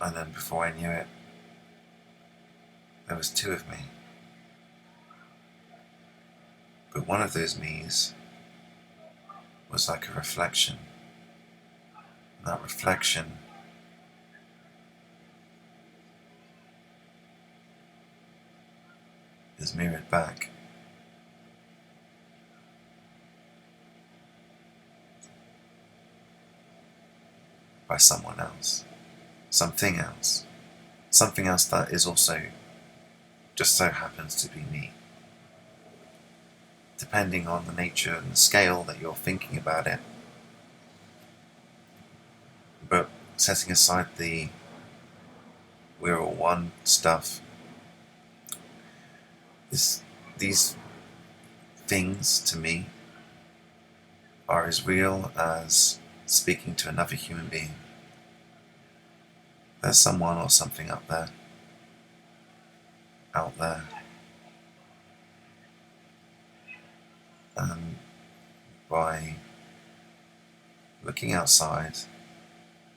And then before I knew it, there was two of me. But one of those me's was like a reflection. And that reflection is mirrored back by someone else, something else that is also just so happens to be me. Depending on the nature and the scale that you're thinking about it. But setting aside the we're all one stuff, these things to me are as real as speaking to another human being. There's someone or something out there. And by looking outside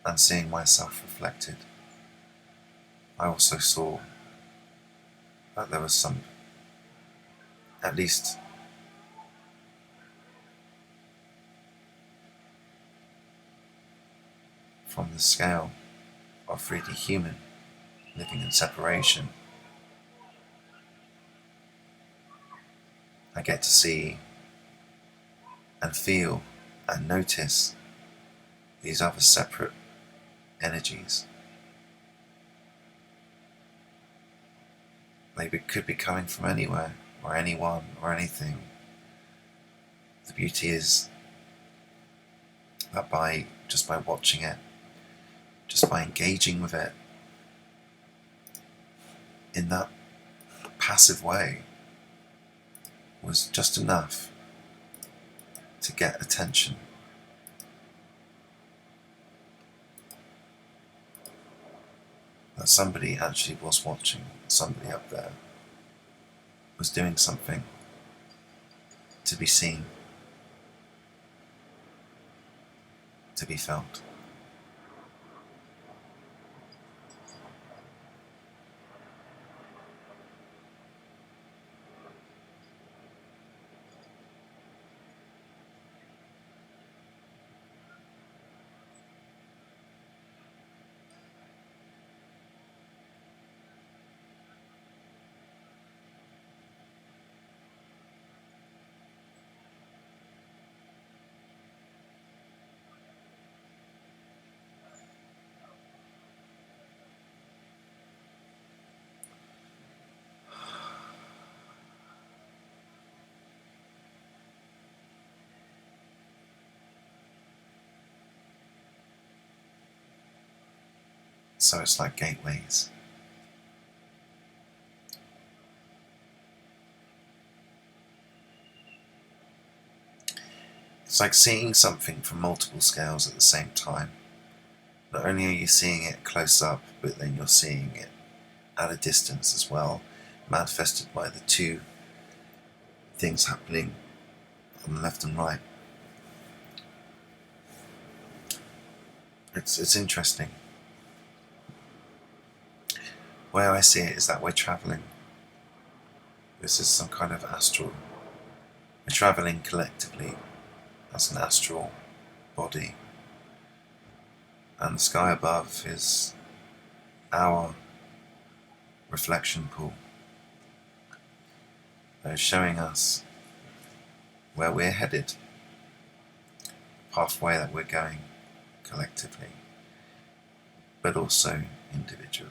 and seeing myself reflected, I also saw that there was some, at least from the scale of 3D human living in separation, I get to see and feel and notice these other separate energies. They could be coming from anywhere, or anyone, or anything. The beauty is that just by watching it, just by engaging with it in that passive way, was just enough to get attention. That somebody actually was watching, somebody up there was doing something to be seen, to be felt. So it's like gateways. It's like seeing something from multiple scales at the same time. Not only are you seeing it close up, but then you're seeing it at a distance as well, manifested by the two things happening on the left and right. It's interesting. The way I see it is that we're travelling. This is some kind of astral. We're travelling collectively as an astral body. And the sky above is our reflection pool. They're showing us where we're headed, the pathway that we're going collectively, but also individually.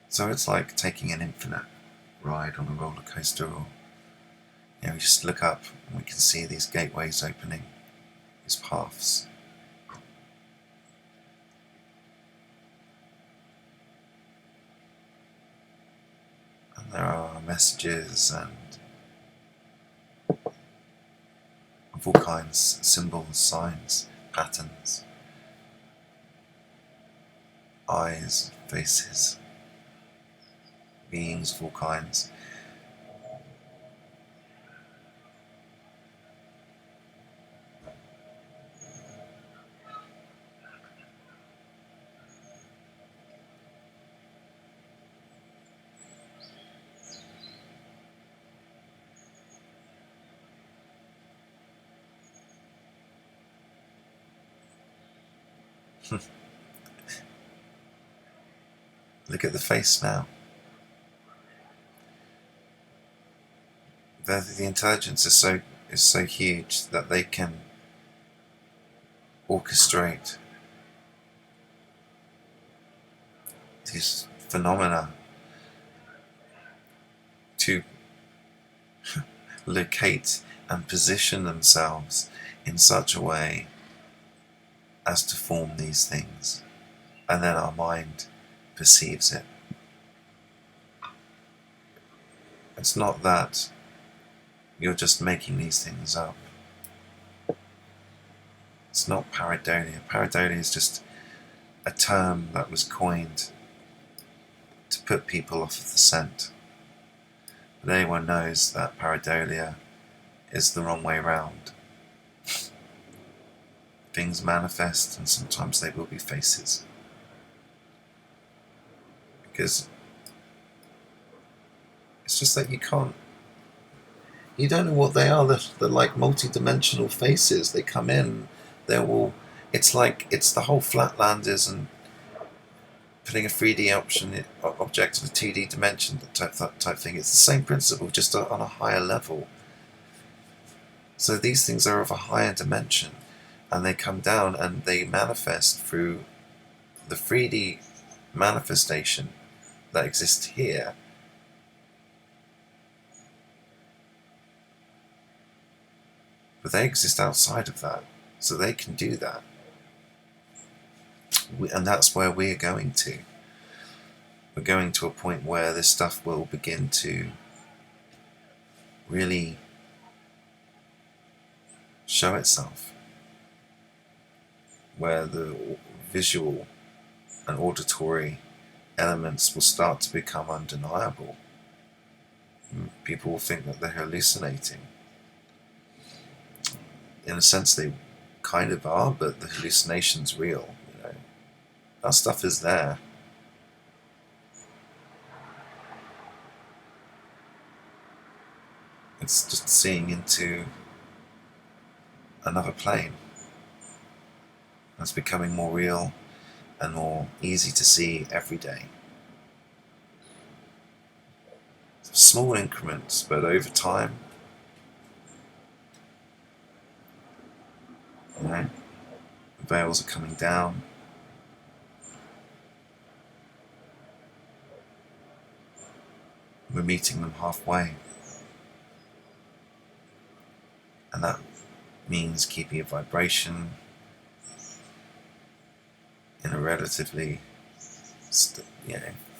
So it's like taking an infinite ride on a roller coaster, or we just look up and we can see these gateways opening, these paths. And there are messages and of all kinds, symbols, signs, patterns, eyes, faces, beings of all kinds. Look at the face now. The intelligence is so huge that they can orchestrate these phenomena to locate and position themselves in such a way as to form these things, and then our mind perceives it. It's not that you're just making these things up. It's not pareidolia. Pareidolia is just a term that was coined to put people off of the scent. But anyone knows that pareidolia is the wrong way round. Things manifest, and sometimes they will be faces. Because it's just that you don't know what they are. They're like multi-dimensional faces. They come in, it's the whole Flatlanders and putting a 3D object in a 2D dimension type thing. It's the same principle, just on a higher level. So these things are of a higher dimension, and they come down and they manifest through the 3D manifestation that exists here. But they exist outside of that, so they can do that. And that's where we're going to. We're going to a point where this stuff will begin to really show itself, where the visual and auditory elements will start to become undeniable. People will think that they're hallucinating. In a sense, they kind of are, but the hallucination's real. That stuff is there. It's just seeing into another plane. It's becoming more real and more easy to see every day. Small increments, but over time, the veils are coming down. We're meeting them halfway. And that means keeping a vibration in a relatively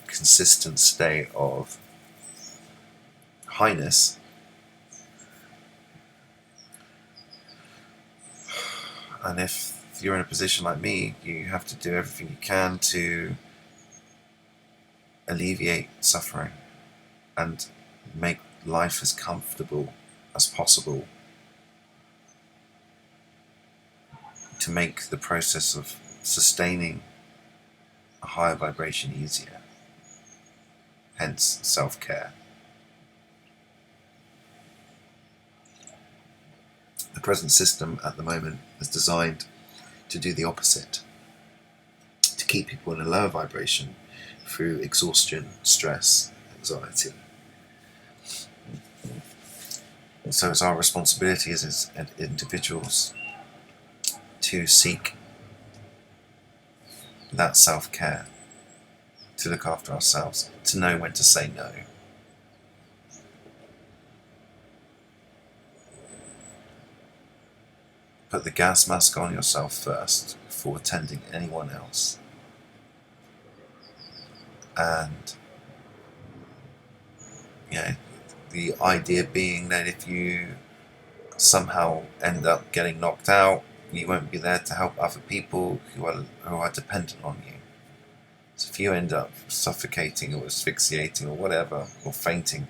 consistent state of highness. And if you're in a position like me, you have to do everything you can to alleviate suffering and make life as comfortable as possible, to make the process of sustaining a higher vibration easier. Hence, self-care. The present system at the moment is designed to do the opposite, to keep people in a lower vibration through exhaustion, stress, anxiety. So it's our responsibility as individuals to seek that self-care, to look after ourselves, to know when to say no. Put the gas mask on yourself first before attending anyone else. And the idea being that if you somehow end up getting knocked out, you won't be there to help other people who are dependent on you. So if you end up suffocating or asphyxiating or whatever, or fainting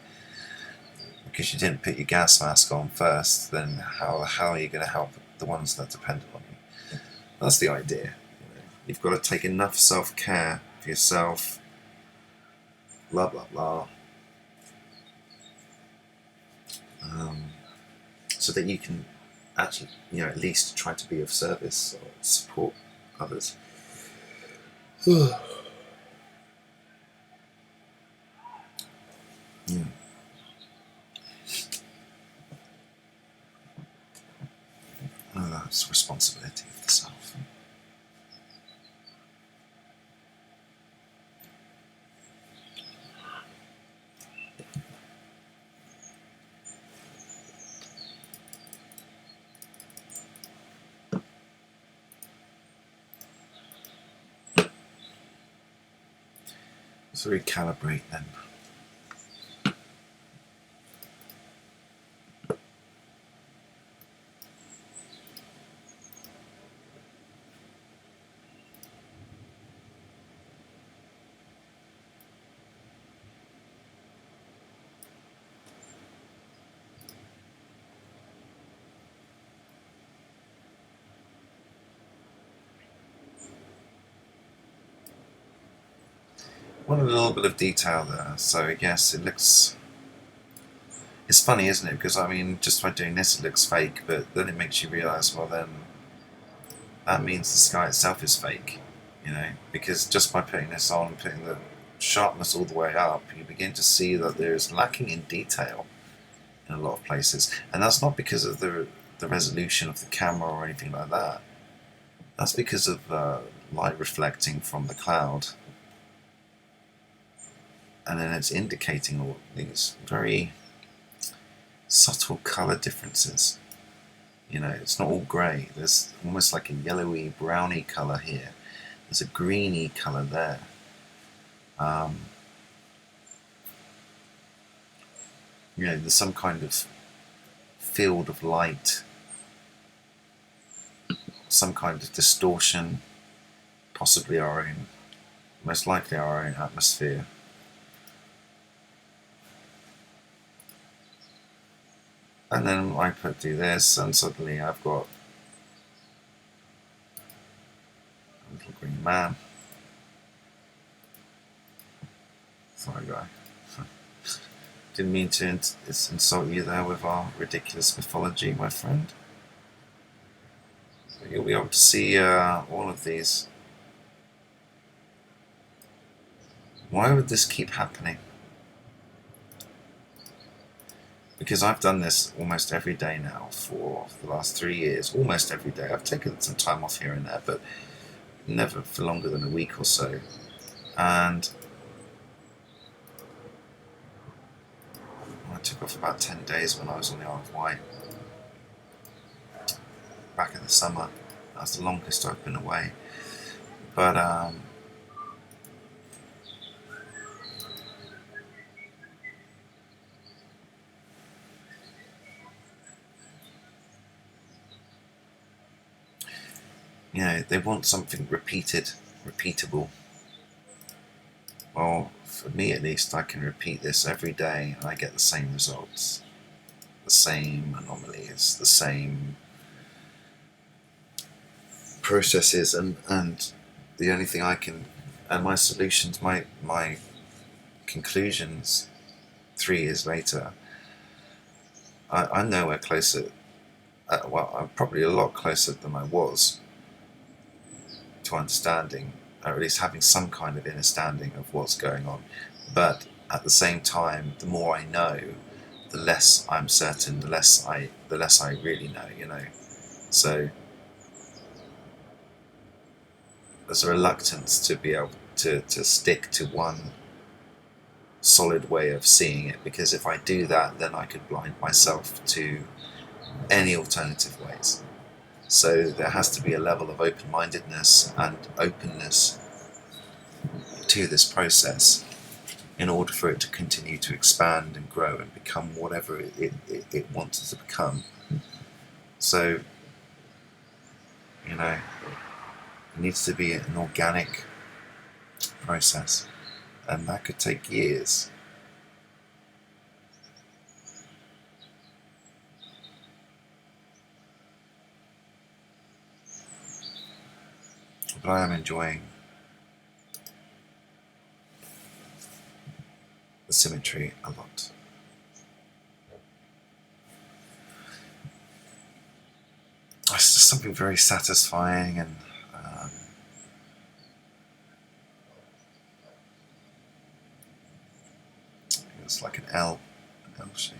because you didn't put your gas mask on first, then how are you going to help the ones that depend on you? That's the idea. You've got to take enough self-care for yourself, blah blah blah, so that you can actually, at least try to be of service or support others. Yeah. Oh, that's the responsibility of the self. So recalibrate then. One little bit of detail there. So yes, it looks. It's funny, isn't it? Because just by doing this, it looks fake, but then it makes you realise, well, then that means the sky itself is fake, because just by putting this on, putting the sharpness all the way up, you begin to see that there's lacking in detail in a lot of places, and that's not because of the resolution of the camera or anything like that. That's because of light reflecting from the cloud. And then it's indicating all these very subtle colour differences. You know, it's not all grey. There's almost like a yellowy, browny colour here. There's a greeny colour there. You know, there's some kind of field of light, some kind of distortion, possibly our own, most likely our own atmosphere. And then I do this, and suddenly I've got a little green man. Sorry, guy. Didn't mean to insult you there with our ridiculous mythology, my friend. So you'll be able to see all of these. Why would this keep happening? Because I've done this almost every day now for the last 3 years, almost every day. I've taken some time off here and there, but never for longer than a week or so. And I took off about 10 days when I was on the Isle of Wight. Back in the summer. That's the longest I've been away. But you know, they want something repeatable. Well, for me at least, I can repeat this every day and I get the same results. The same anomalies, the same processes, and the only thing I can, and my solutions, my conclusions 3 years later, I'm nowhere closer, well, I'm probably a lot closer than I was to understanding, or at least having some kind of understanding of what's going on. But at the same time, the more I know, the less I'm certain, the less I really know, you know. So there's a reluctance to be able to stick to one solid way of seeing it, because if I do that, then I could blind myself to any alternative ways. So there has to be a level of open-mindedness and openness to this process in order for it to continue to expand and grow and become whatever it wants to become. So, you know, it needs to be an organic process, and that could take years. But I am enjoying the symmetry a lot. It's just something very satisfying, and it's like an L shape.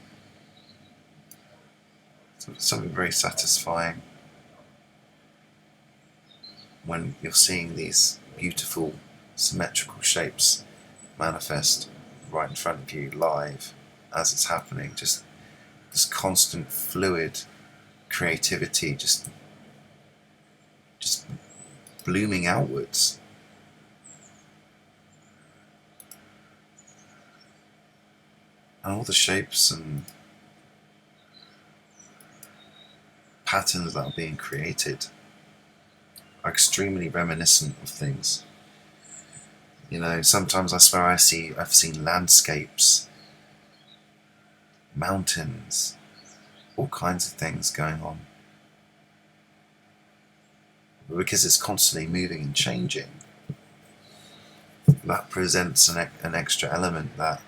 So it's something very satisfying when you're seeing these beautiful symmetrical shapes manifest right in front of you live as it's happening. Just this constant fluid creativity just blooming outwards. And all the shapes and patterns that are being created are extremely reminiscent of things. You know, sometimes I swear I've seen landscapes, mountains, all kinds of things going on. But because it's constantly moving and changing, that presents an extra element that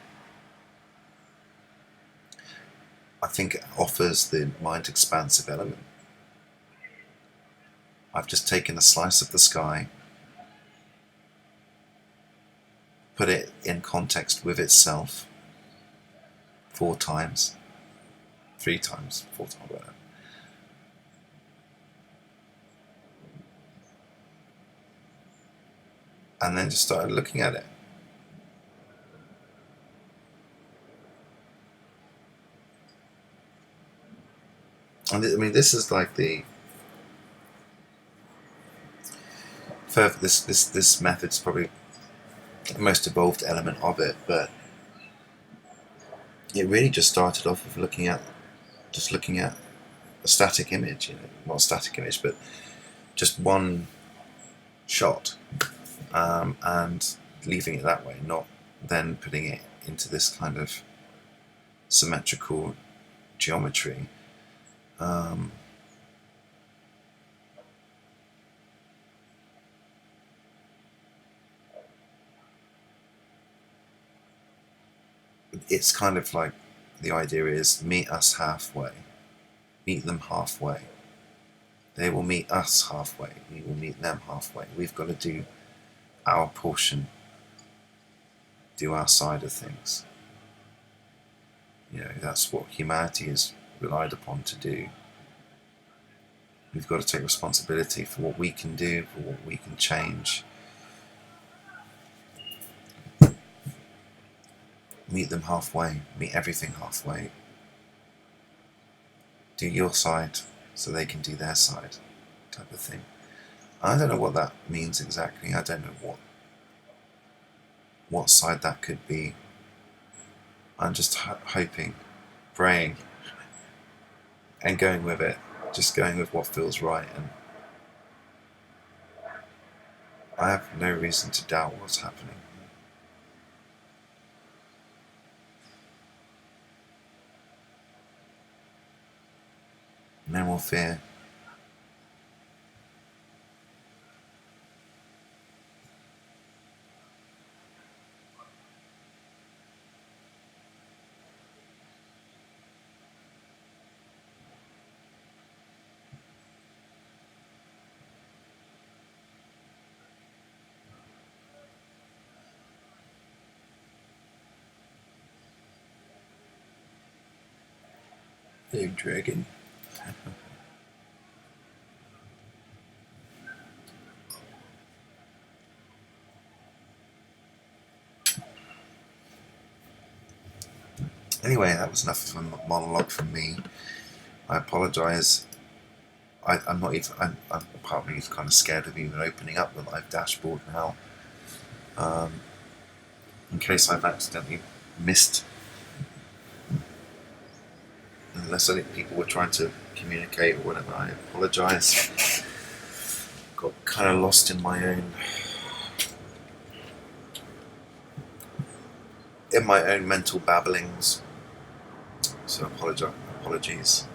I think offers the mind expansive element. I've just taken a slice of the sky, put it in context with itself 4 times, 3 times, 4 times, whatever. And then just started looking at it. I mean, this is like the further. This method's probably the most evolved element of it, but it really just started off with looking at a static image, not a static image, but just one shot, and leaving it that way, not then putting it into this kind of symmetrical geometry. It's kind of like the idea is meet us halfway, meet them halfway. They will meet us halfway, we will meet them halfway. We've got to do our portion, do our side of things. That's what humanity is relied upon to do. We've got to take responsibility for what we can do, for what we can change. Meet them halfway, meet everything halfway. Do your side so they can do their side, type of thing. I don't know what that means exactly. I don't know what side that could be. I'm just hoping, praying, and going with it, just going with what feels right. And I have no reason to doubt what's happening. No more fear. Big dragon. Anyway, that was enough of a monologue from me. I apologise. I'm not even. I'm part of me is kind of scared of even opening up the live dashboard now, in case I've accidentally missed. Unless I think people were trying to communicate or whatever, I apologise. Got kind of lost in my own mental babblings. So apologies.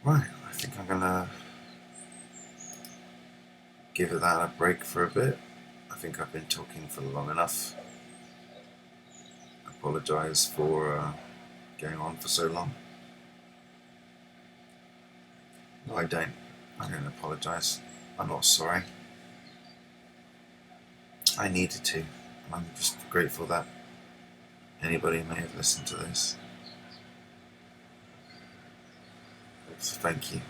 Right, I think I'm gonna give it that a break for a bit. I think I've been talking for long enough. I apologise for going on for so long. No, I don't apologise. I'm not sorry. I needed to. I'm just grateful that anybody may have listened to this. So thank you.